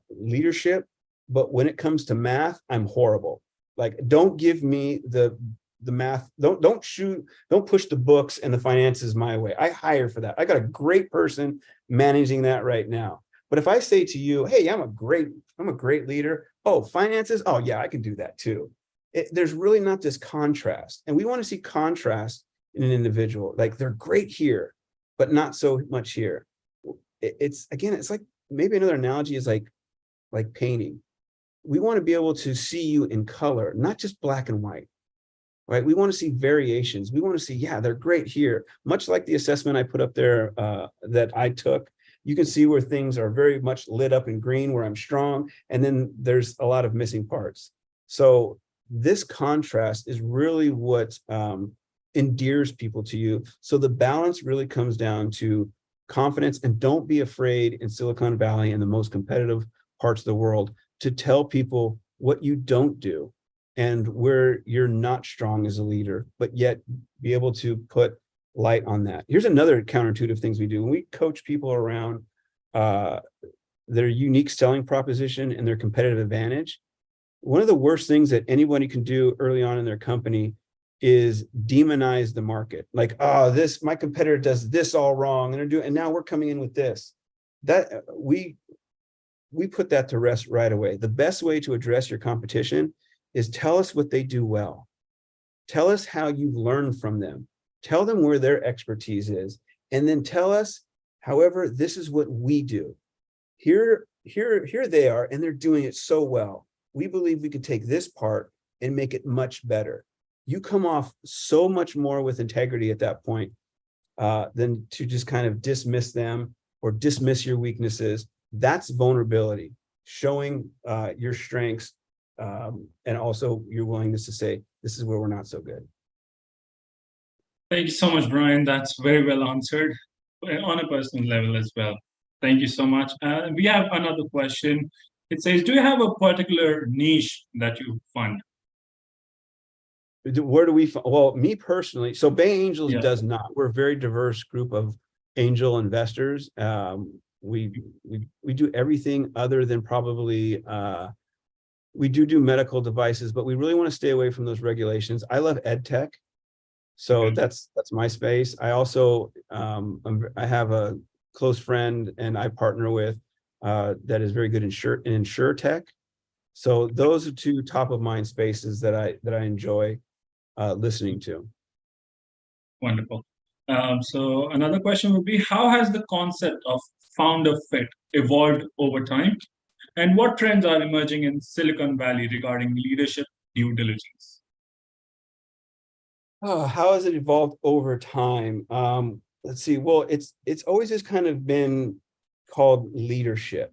leadership, but when it comes to math, I'm horrible. Like, don't give me the math, don't push the books and the finances my way. I hire for that. I got a great person managing that right now. But if I say to you, hey, I'm a great leader. Oh, finances? Oh yeah, I can do that too. There's really not this contrast. And we want to see contrast in an individual. Like, they're great here, but not so much here. It's like, maybe another analogy is like painting. We want to be able to see you in color, not just black and white, right? We want to see variations. We want to see, yeah, they're great here. Much like the assessment I put up there that I took, you can see where things are very much lit up in green, where I'm strong, and then there's a lot of missing parts. So this contrast is really what endears people to you. So the balance really comes down to confidence, and don't be afraid in Silicon Valley and the most competitive parts of the world to tell people what you don't do and where you're not strong as a leader, but yet be able to put light on that. Here's another counterintuitive things we do. When we coach people around their unique selling proposition and their competitive advantage, one of the worst things that anybody can do early on in their company is demonize the market. Like, oh, my competitor does this all wrong, and now we're coming in with this. That we put that to rest right away. The best way to address your competition is tell us what they do well. Tell us how you've learned from them. Tell them where their expertise is, and then tell us, however, this is what we do. Here they are, and they're doing it so well. we believe we could take this part and make it much better. You come off so much more with integrity at that point than to just kind of dismiss them or dismiss your weaknesses. That's vulnerability, showing your strengths and also your willingness to say, this is where we're not so good. Thank you so much, Brian. That's very well answered on a personal level as well. Thank you so much. We have another question. It says, do you have a particular niche that you fund? Where do we, well, me personally, so Bay Angels Yeah. does not. We're a very diverse group of angel investors. We do everything other than probably, we do medical devices, but we really want to stay away from those regulations. I love ed tech. So Okay. that's my space. I also, I have a close friend and I partner with that is very good in insure tech. So those are two top of mind spaces that I enjoy listening to. Wonderful. So another question would be, how has the concept of founder fit evolved over time? And what trends are emerging in Silicon Valley regarding leadership due diligence? Oh, how has it evolved over time? Let's see. Well, it's always just kind of been called leadership.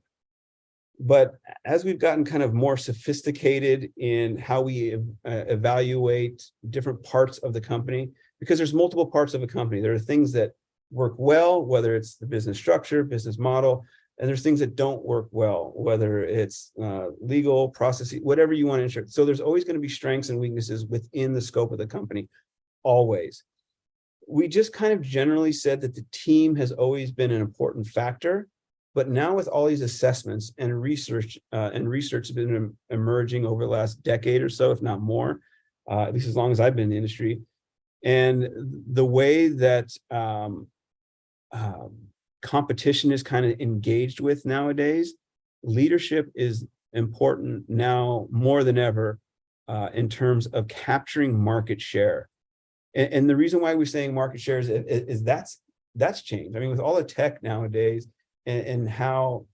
But as we've gotten kind of more sophisticated in how we evaluate different parts of the company, because there's multiple parts of a company, there are things that work well, whether it's the business structure, business model, and there's things that don't work well, whether it's legal processes, whatever you want to ensure. So there's always going to be strengths and weaknesses within the scope of the company, always. We just kind of generally said that the team has always been an important factor. But now with all these assessments and research has been emerging over the last decade or so, if not more, at least as long as I've been in the industry. And the way that competition is kind of engaged with nowadays, leadership is important now more than ever in terms of capturing market share. And the reason why we're saying market share is that's changed. I mean, with all the tech nowadays, and how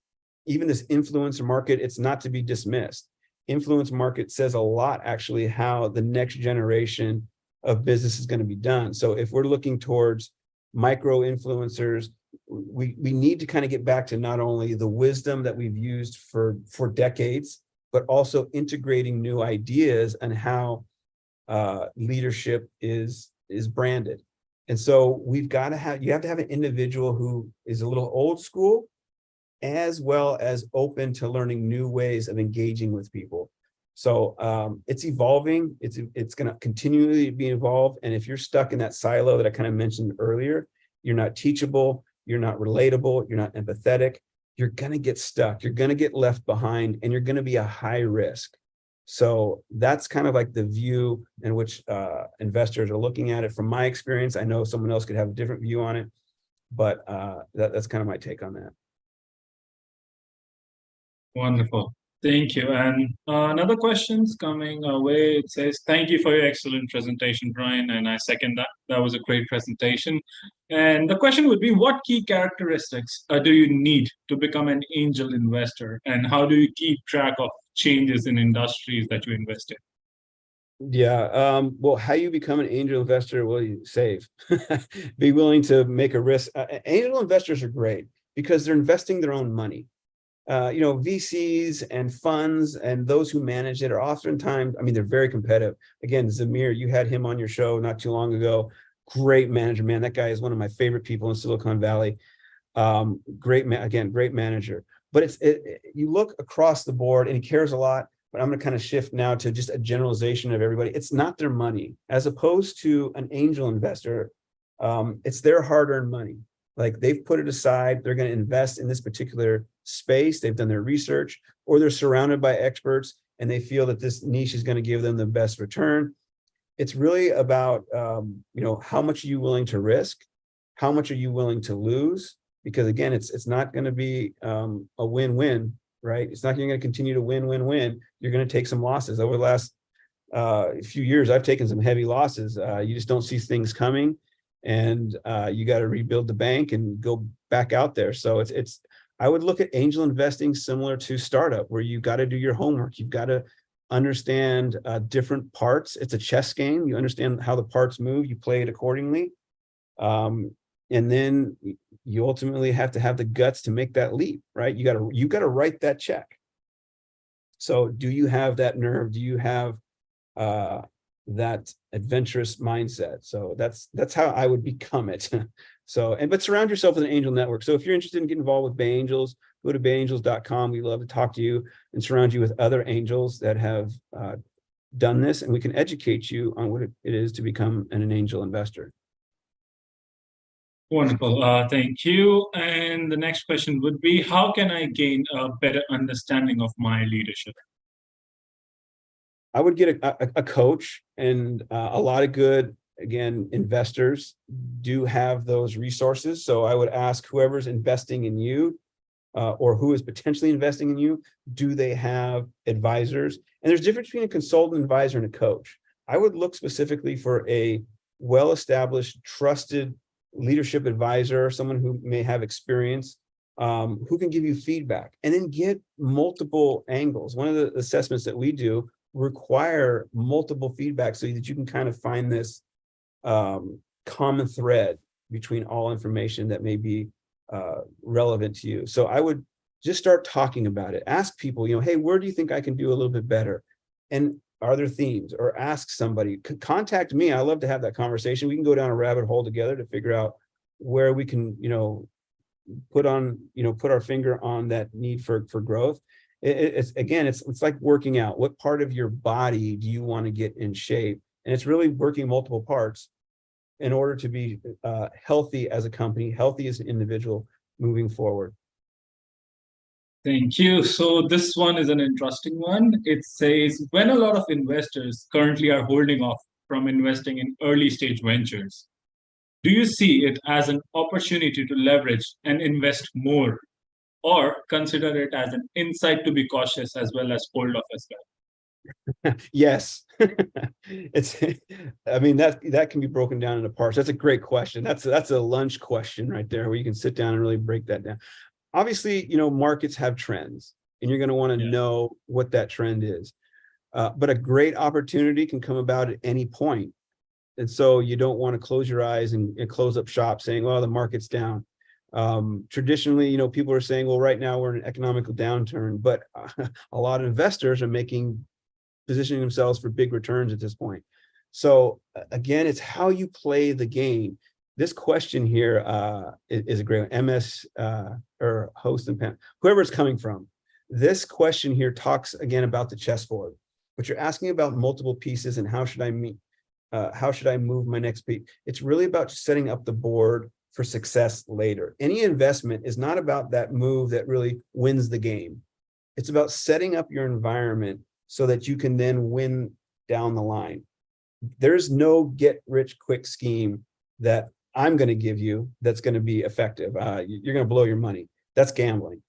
even this influencer market, it's not to be dismissed. Influence market says a lot, actually, how the next generation of business is going to be done. So if we're looking towards micro influencers, we need to kind of get back to not only the wisdom that we've used for decades, but also integrating new ideas and how leadership is branded. And so you have to have an individual who is a little old school, as well as open to learning new ways of engaging with people. So it's evolving. It's going to continually be evolved. And if you're stuck in that silo that I kind of mentioned earlier, you're not teachable, you're not relatable, you're not empathetic, you're going to get stuck, you're going to get left behind, and you're going to be a high risk. So that's kind of like the view in which investors are looking at it. From my experience, I know someone else could have a different view on it, but that's kind of my take on that. Wonderful. Thank you. And another question's coming our way. It says, thank you for your excellent presentation, Brian. And I second that. That was a great presentation. And the question would be, what key characteristics do you need to become an angel investor? And how do you keep track of changes in industries that you invest in? Yeah. Well, how you become an angel investor? Well, you save. Be willing to make a risk. Angel investors are great because they're investing their own money. VCs and funds and those who manage it are oftentimes, I mean, they're very competitive. Again, Zamir, you had him on your show not too long ago. Great manager, man. That guy is one of my favorite people in Silicon Valley. Great manager. But you look across the board and he cares a lot. But I'm going to kind of shift now to just a generalization of everybody. It's not their money, as opposed to an angel investor. It's their hard-earned money. Like they've put it aside, they're going to invest in this particular space, they've done their research, or they're surrounded by experts and they feel that this niche is going to give them the best return. It's really about, how much are you willing to risk? How much are you willing to lose? Because again, it's not going to be a win-win, right? It's not going to continue to win-win-win. You're going to take some losses. Over the last few years, I've taken some heavy losses. You just don't see things coming. And you got to rebuild the bank and go back out there. So it's I would look at angel investing similar to startup, where you got to do your homework. You've got to understand different parts. It's a chess game. You understand how the parts move. You play it accordingly. And then you ultimately have to have the guts to make that leap, right? You got to write that check. So do you have that nerve? Do you have that adventurous mindset? So that's how I would become it. So, but surround yourself with an angel network. So if you're interested in getting involved with Bay Angels, go to bayangels.com. We love to talk to you and surround you with other angels that have done this, and we can educate you on what it is to become an angel investor. Wonderful. Thank you. And the next question would be, how can I gain a better understanding of my leadership? I would get a coach, and a lot of good, again, investors do have those resources. So I would ask whoever's investing in you or who is potentially investing in you, do they have advisors? And there's a difference between a consultant advisor and a coach. I would look specifically for a well-established, trusted leadership advisor, someone who may have experience, who can give you feedback, and then get multiple angles. One of the assessments that we do require multiple feedback so that you can kind of find this common thread between all information that may be relevant to you. So I would just start talking about it. Ask people, hey, where do you think I can do a little bit better? And are there themes? Or ask somebody, contact me. I love to have that conversation. We can go down a rabbit hole together to figure out where we can, put our finger on that need for growth. It's like working out. What part of your body do you want to get in shape? And it's really working multiple parts in order to be healthy as a company, healthy as an individual moving forward. Thank you. So this one is an interesting one. It says, when a lot of investors currently are holding off from investing in early stage ventures, do you see it as an opportunity to leverage and invest more, or consider it as an insight to be cautious as well as hold off as well? Yes. That can be broken down into parts. That's a great question. That's a lunch question right there, where you can sit down and really break that down. Obviously, markets have trends, and you're going to want to know what that trend is. But a great opportunity can come about at any point. And so you don't want to close your eyes and close up shop saying, well, the market's down. Traditionally, people are saying, well, right now we're in an economic downturn, but a lot of investors are positioning themselves for big returns at this point. So again, it's how you play the game. This question here is a great one. MS or host and pen, whoever it's coming from. This question here talks again about the chessboard, but you're asking about multiple pieces and how should I move my next piece? It's really about setting up the board for success later. Any investment is not about that move that really wins the game. It's about setting up your environment so that you can then win down the line. There's no get rich quick scheme that I'm going to give you that's going to be effective. You're going to blow your money. That's gambling.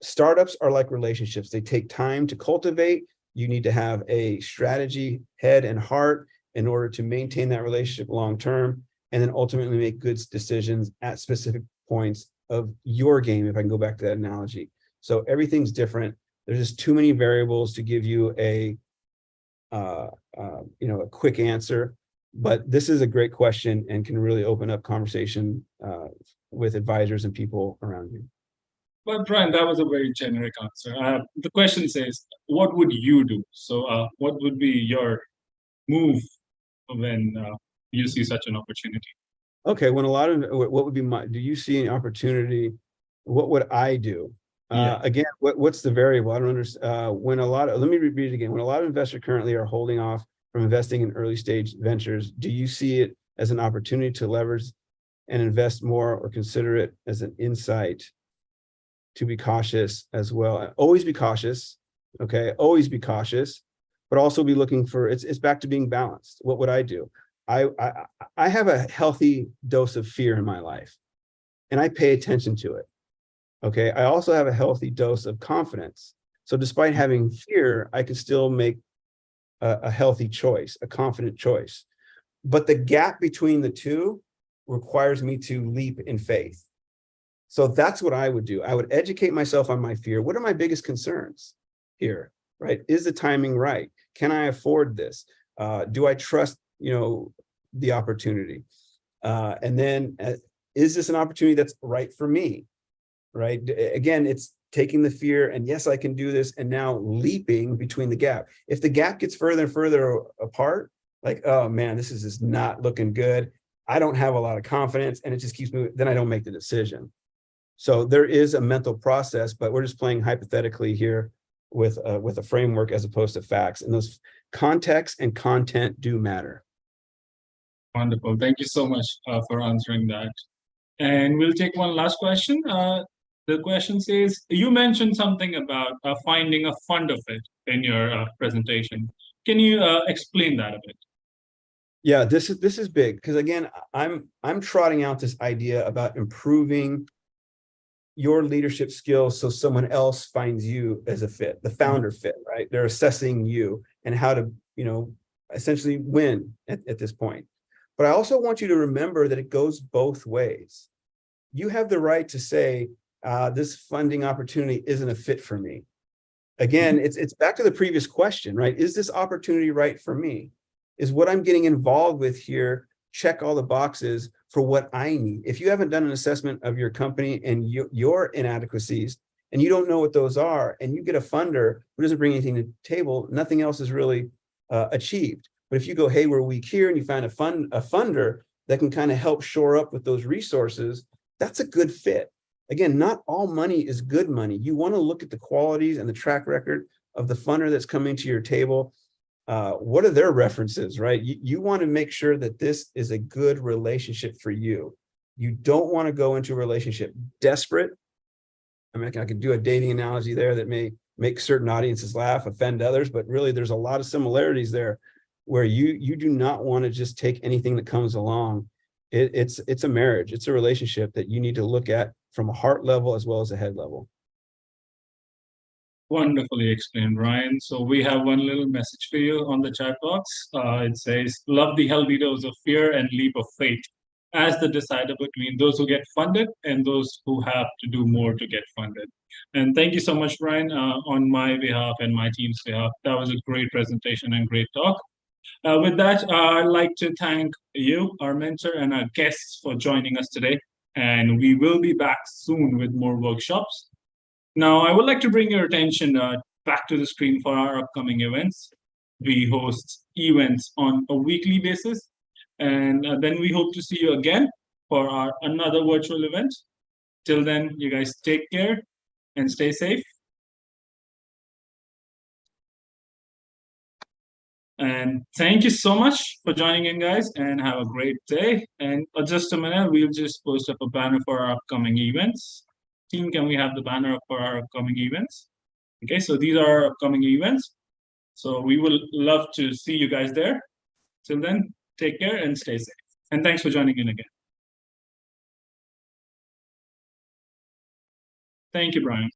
Startups are like relationships. They take time to cultivate. You need to have a strategy, head and heart, in order to maintain that relationship long term, and then ultimately make good decisions at specific points of your game, if I can go back to that analogy. So everything's different. There's just too many variables to give you a quick answer. But this is a great question and can really open up conversation with advisors and people around you. But Brian, that was a very generic answer. The question says, what would you do? So what would be your move when you see such an opportunity? Okay, what would be do you see an opportunity? What would I do? Again, what's the variable? I don't understand. Let me repeat it again. When a lot of investors currently are holding off from investing in early stage ventures, do you see it as an opportunity to leverage and invest more, or consider it as an insight to be cautious as well? Always be cautious, okay? Always be cautious, but also be looking for, it's back to being balanced. What would I do? I have a healthy dose of fear in my life, and I pay attention to it, okay? I also have a healthy dose of confidence. So despite having fear, I can still make a healthy choice, a confident choice. But the gap between the two requires me to leap in faith. So that's what I would do. I would educate myself on my fear. What are my biggest concerns here, right? Is the timing right? Can I afford this? Do I trust, the opportunity? And then is this an opportunity that's right for me, right? Again, it's taking the fear and yes, I can do this. And now leaping between the gap. If the gap gets further and further apart, like, oh man, this is just not looking good. I don't have a lot of confidence and it just keeps moving. Then I don't make the decision. So there is a mental process, but we're just playing hypothetically here with a framework as opposed to facts. And those context and content do matter. Wonderful. Thank you so much for answering that. And we'll take one last question. The question says, you mentioned something about finding a fund of it in your presentation. Can you explain that a bit? Yeah, this is big because again, I'm trotting out this idea about improving your leadership skills so someone else finds you as a fit, the founder fit, right? They're assessing you and how to, essentially win at this point. But I also want you to remember that it goes both ways. You have the right to say, this funding opportunity isn't a fit for me. Again, it's back to the previous question, right? Is this opportunity right for me? Is what I'm getting involved with here, check all the boxes for what I need. If you haven't done an assessment of your company and your inadequacies, and you don't know what those are, and you get a funder who doesn't bring anything to the table, nothing else is really achieved. But if you go, hey, we're weak here, and you find a funder that can kind of help shore up with those resources, that's a good fit. Again, not all money is good money. You want to look at the qualities and the track record of the funder that's coming to your table. What are their references, right? You want to make sure that this is a good relationship for you. You don't want to go into a relationship desperate. I mean, I can do a dating analogy there that may make certain audiences laugh, offend others, but really there's a lot of similarities there where you do not want to just take anything that comes along. It's a marriage. It's a relationship that you need to look at from a heart level as well as a head level. Wonderfully explained, Ryan. So we have one little message for you on the chat box. It says, love the healthy dose of fear and leap of faith as the decider between those who get funded and those who have to do more to get funded. And thank you so much, Ryan, on my behalf and my team's behalf. That was a great presentation and great talk. With that, I'd like to thank you, our mentor, and our guests for joining us today. And we will be back soon with more workshops. Now, I would like to bring your attention back to the screen for our upcoming events. We host events on a weekly basis, and then we hope to see you again for our another virtual event. Till then, you guys take care and stay safe. And thank you so much for joining in, guys, and have a great day. And just a minute, we'll just post up a banner for our upcoming events. Team, can we have the banner up for our upcoming events? Okay, so these are our upcoming events. So we will love to see you guys there. Till then, take care and stay safe. And thanks for joining in again. Thank you, Brian.